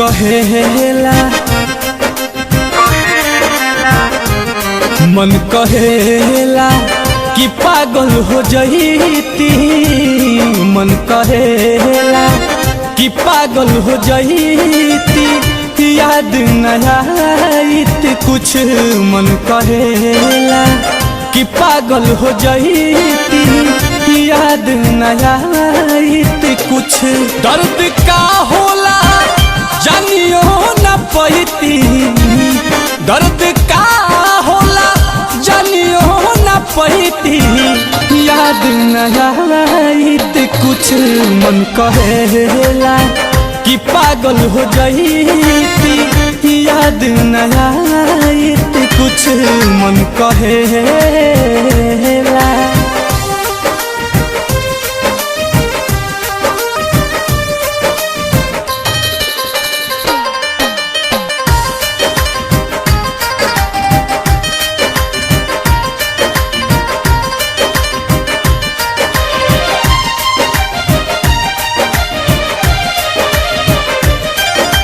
कहेला मन कहेला कि पागल हो जईती। मन कहेला कि पागल हो जईती, याद न आईत कुछ। मन कहेला कि पागल हो जईती, याद न आईत कुछ। दर्द का होला जानियो न पैती, दर्द का होला जानियो न पैती, याद न आईत कुछ। मन कहेला कि पागल हो जईती, याद न आईत कुछ। मन कहेला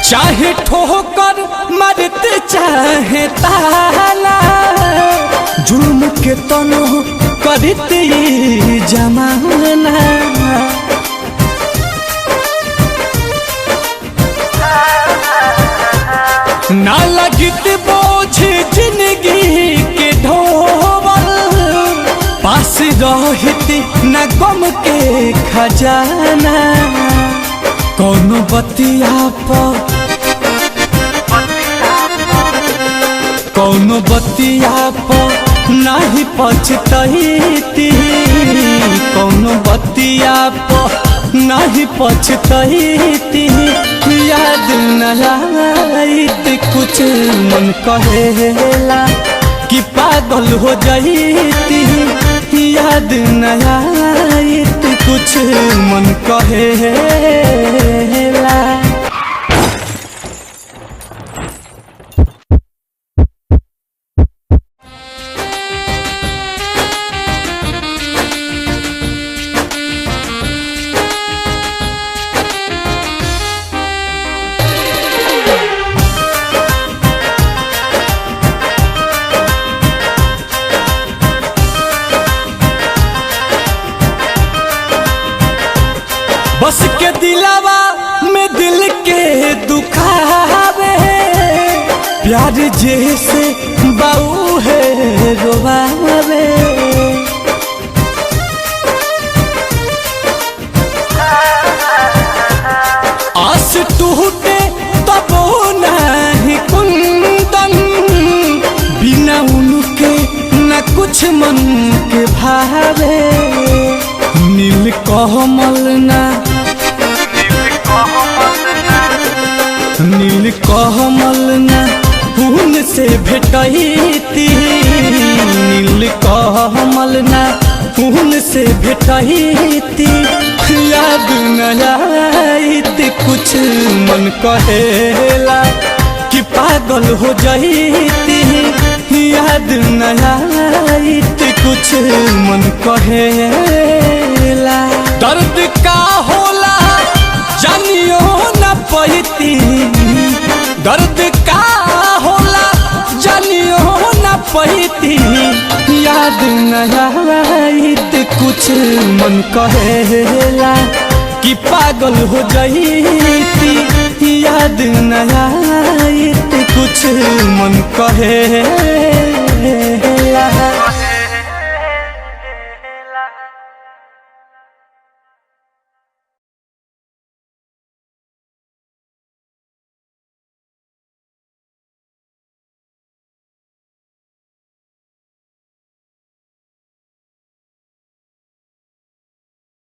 चाहे ठोकर मरते चाहे ताला, जुल्म के तनो करते जमाना। ना लगित बोझ जिंदगी के ढोवल, पास रहती न गम के खजाना। कौनो बतिया पर कौनो बतिया पर नहीं पछतैती, कौनो बतिया पर नहीं पछतैती, याद न आईत कुछ। मन कहेला कि पागल हो जईती, याद न आईत कुछ। मन कहेला बस के दिलावा में दिल के दुखावे, प्यार जैसे बाऊ है रोवावे। आस टूटे तब नहीं कुंदन, बिना उनके न कुछ मन के भावे। नील कमल ना नील कमल ना उनसे भेटैती, नील कमल ना उनसे भेटैती, याद न आईत कुछ। मन कहेला कि पागल हो जईती, याद न आईत कुछ। मन कहेला दर्द का होला जानियो न पैती, दर्द का होला जानियो न पैती, याद न आईत कुछ। मन कहेला कि पागल हो जईती, याद न आईत कुछ। मन कहेला